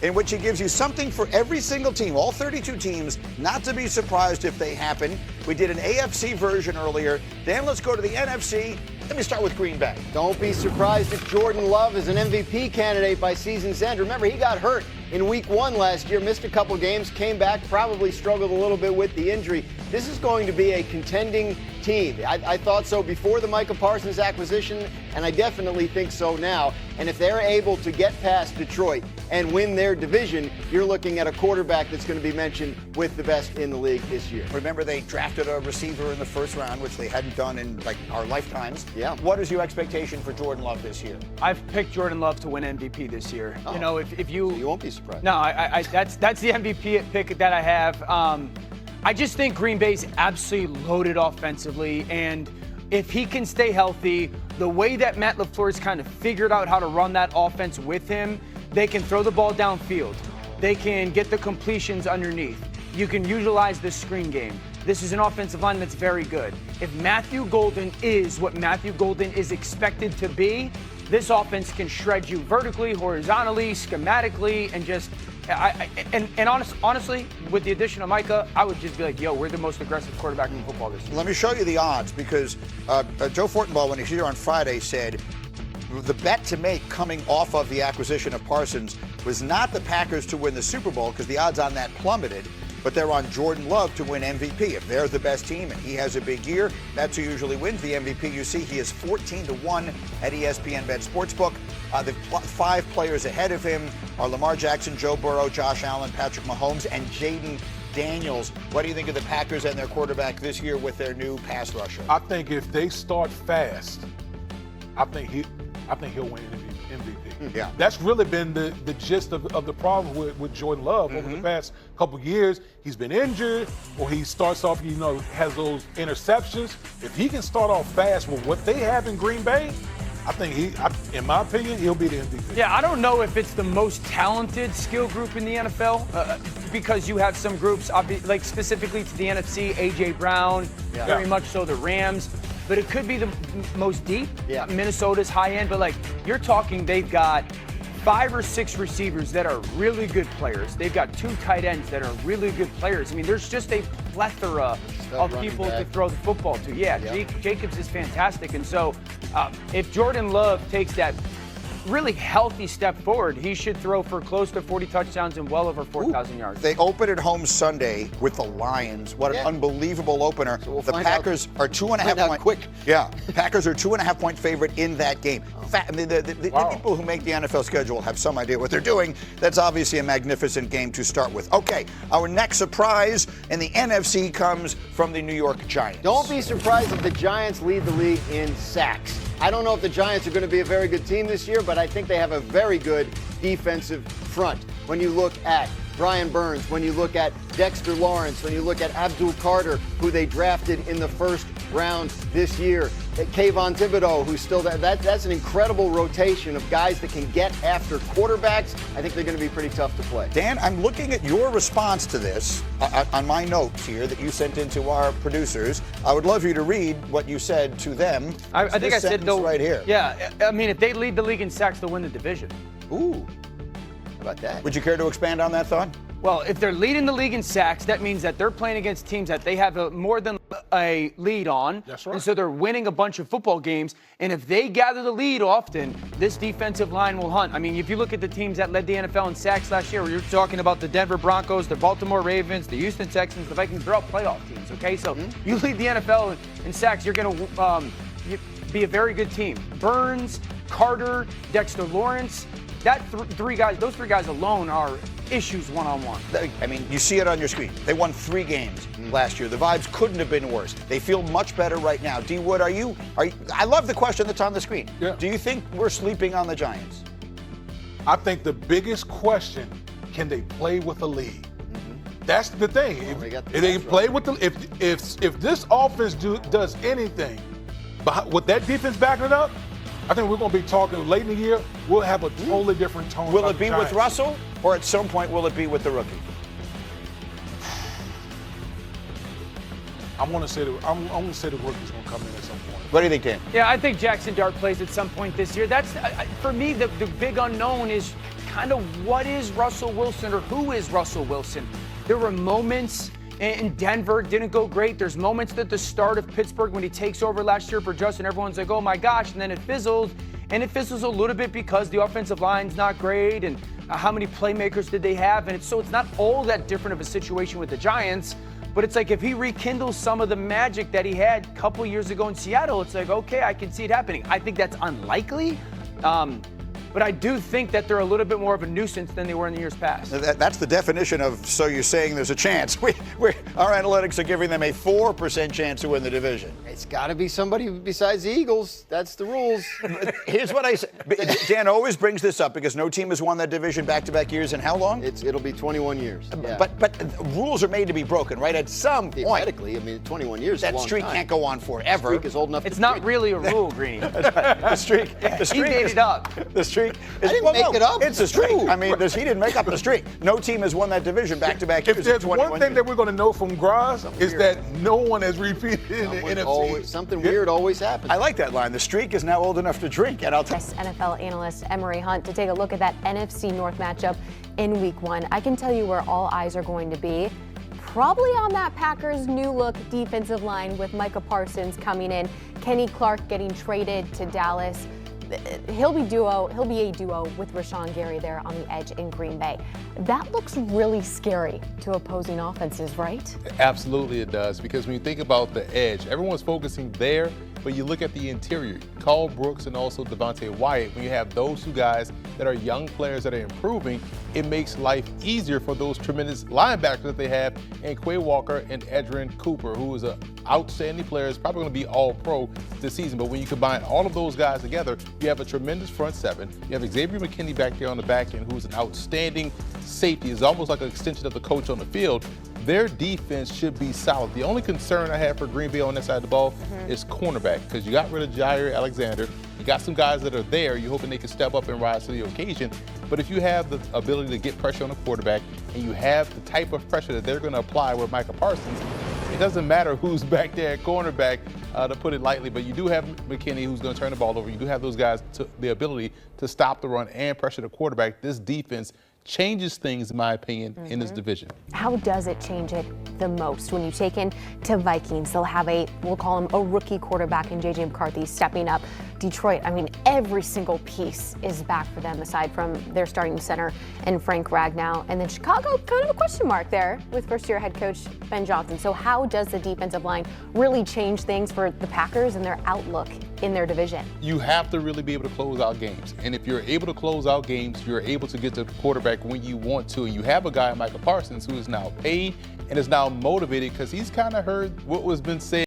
in which he gives you something for every single team, all 32 teams, not to be surprised if they happen. We did an AFC version earlier. Dan, let's go to the NFC. Let me start with Green Bay. Don't be surprised if Jordan Love is an MVP candidate by season's end. Remember, he got hurt in week 1 last year, missed a couple games, came back, probably struggled a little bit with the injury. This is going to be a contending team. I thought so before the Micah Parsons acquisition, and I definitely think so now. And if they're able to get past Detroit and win their division, you're looking at a quarterback that's going to be mentioned with the best in the league this year. Remember, they drafted a receiver in the first round, which they hadn't done in like our lifetimes. Yeah. What is your expectation for Jordan Love this year? I've picked Jordan Love to win MVP this year. Oh. You know, if you... So you won't be surprised. No, that's the MVP pick that I have. I just think Green Bay's absolutely loaded offensively, and if he can stay healthy, the way that Matt LaFleur's kind of figured out how to run that offense with him, they can throw the ball downfield. They can get the completions underneath. You can utilize the screen game. This is an offensive line that's very good. If Matthew Golden is what Matthew Golden is expected to be, this offense can shred you vertically, horizontally, schematically, and just honestly, with the addition of Micah, I would just be like, yo, we're the most aggressive quarterback in football this year. Let me show you the odds, because Joe Fortenbaugh, when he was here on Friday, said the bet to make coming off of the acquisition of Parsons was not the Packers to win the Super Bowl, because the odds on that plummeted, but they're on Jordan Love to win MVP. If they're the best team and he has a big year, that's who usually wins the MVP. You see, he is 14-1 at ESPN Bet Sportsbook. The 5 players ahead of him are Lamar Jackson, Joe Burrow, Josh Allen, Patrick Mahomes, and Jaden Daniels. What do you think of the Packers and their quarterback this year with their new pass rusher? I think if they start fast, I think he'll win MVP. Yeah. That's really been the gist of the problem with Jordan Love over the past couple years. He's been injured, or he starts off, has those interceptions. If he can start off fast with what they have in Green Bay, I think in my opinion, he'll be the MVP. Yeah, I don't know if it's the most talented skill group in the NFL because you have some groups, like specifically to the NFC, A.J. Brown, very much so the Rams. But it could be the most deep. Yeah. Minnesota's high end, but like you're talking, they've got 5 or 6 receivers that are really good players. They've got 2 tight ends that are really good players. I mean, there's just a plethora of people to throw the football to. Yeah. Jacobs is fantastic. And so if Jordan Love takes that really healthy step forward, he should throw for close to 40 touchdowns and well over 4,000 yards. They open at home Sunday with the Lions. What an unbelievable opener. So we'll the Packers are 2.5 point quick. Yeah, Packers are 2.5 point favorite in that game. The people who make the NFL schedule have some idea what they're doing. That's obviously a magnificent game to start with. Okay, our next surprise in the NFC comes from the New York Giants. Don't be surprised if the Giants lead the league in sacks. I don't know if the Giants are going to be a very good team this year, but I think they have a very good defensive front. When you look at Brian Burns, when you look at Dexter Lawrence, when you look at Abdul Carter, who they drafted in the first round this year, Kayvon Thibodeau, who's still that's an incredible rotation of guys that can get after quarterbacks. I think they're going to be pretty tough to play. Dan, I'm looking at your response to this on my notes here that you sent into our producers. I would love you to read what you said to them. I think I said though, right here. Yeah, I mean, if they lead the league in sacks, they'll win the division. Ooh, how about that? Would you care to expand on that thought? Well, if they're leading the league in sacks, that means that they're playing against teams that they have more than a lead on. That's right. And so they're winning a bunch of football games. And if they gather the lead often, this defensive line will hunt. I mean, if you look at the teams that led the NFL in sacks last year, you're talking about the Denver Broncos, the Baltimore Ravens, the Houston Texans, the Vikings. They're all playoff teams, okay? So you lead the NFL in sacks, you're going to be a very good team. Burns, Carter, Dexter Lawrence, those three guys alone are issues one-on-one. I mean, you see it on your screen. They won 3 games last year. The vibes couldn't have been worse. They feel much better right now. D. Wood, are you? I love the question that's on the screen. Yeah. Do you think we're sleeping on the Giants? I think the biggest question, can they play with the lead? That's the thing. If they play with if this offense does anything, with that defense backing it up, I think we're going to be talking late in the year. We'll have a totally different tone. Will it be with Russell, or at some point will it be with the rookie? I want to say the rookie's going to come in at some point. What do you think, Dan? Yeah, I think Jackson Dart plays at some point this year. That's for me the big unknown is kind of what is Russell Wilson or who is Russell Wilson. There were moments in Denver, didn't go great. There's moments at the start of Pittsburgh when he takes over last year for Justin. Everyone's like, oh my gosh, and then it fizzled. And it fizzles a little bit because the offensive line's not great, and how many playmakers did they have? And so it's not all that different of a situation with the Giants. But it's like if he rekindles some of the magic that he had a couple years ago in Seattle, it's like, okay, I can see it happening. I think that's unlikely. But I do think that they're a little bit more of a nuisance than they were in the years past. That's the definition of, so you're saying there's a chance. Our analytics are giving them a 4% chance to win the division. It's got to be somebody besides the Eagles. That's the rules. Here's what I say. Dan always brings this up because no team has won that division back-to-back years in how long? It'll be 21 years. Yeah. But rules are made to be broken, right? At some point. Theoretically, I mean, 21 years is a that long streak time. can't go on forever. The streak is old enough It's to not streak. really a rule, Greeny. The streak He made it up. The streak. I didn't make it up. It's a streak. True. I mean, he didn't make up the streak. No team has won that division back-to-back years. If there's in 21 one thing years. that we're going to know from Graz is that no one has repeated in the NFC. Something weird always happens. I like that line. The streak is now old enough to drink, and I'll tell you. NFL analyst Emery Hunt to take a look at that NFC North matchup in Week 1. I can tell you where all eyes are going to be. Probably on that Packers' new look defensive line with Micah Parsons coming in, Kenny Clark getting traded to Dallas. He'll be a duo with Rashawn Gary there on the edge in Green Bay. That looks really scary to opposing offenses, right? Absolutely it does, because when you think about the edge, everyone's focusing there, but you look at the interior, Carl Brooks and also Devontae Wyatt, when you have those two guys that are young players that are improving, it makes life easier for those tremendous linebackers that they have in Quay Walker and Edgerrin Cooper, who is an outstanding player, is probably going to be all-pro this season. But when you combine all of those guys together, you have a tremendous front seven. You have Xavier McKinney back there on the back end, who's an outstanding safety. It's almost like an extension of the coach on the field. Their defense should be solid. The only concern I have for Green Bay on that side of the ball is cornerback, because you got rid of Jair Alexander. You got some guys that are there. You're hoping they can step up and rise to the occasion. But if you have the ability to get pressure on the quarterback and you have the type of pressure that they're going to apply with Micah Parsons, it doesn't matter who's back there at cornerback, to put it lightly. But you do have McKinney, who's going to turn the ball over. You do have those guys, the ability to stop the run and pressure the quarterback. This defense changes things, in my opinion, in this division. How does it change it the most? When you take in to Vikings, they'll have we'll call him a rookie quarterback in J.J. McCarthy stepping up. Detroit, I mean, every single piece is back for them aside from their starting center and Frank Ragnow. And then Chicago, kind of a question mark there with first-year head coach Ben Johnson. So how does the defensive line really change things for the Packers and their outlook in their division? You have to really be able to close out games. And if you're able to close out games, you're able to get to the quarterback when you want to. And you have a guy, Micah Parsons, who is now paid and is now motivated because he's kind of heard what was been said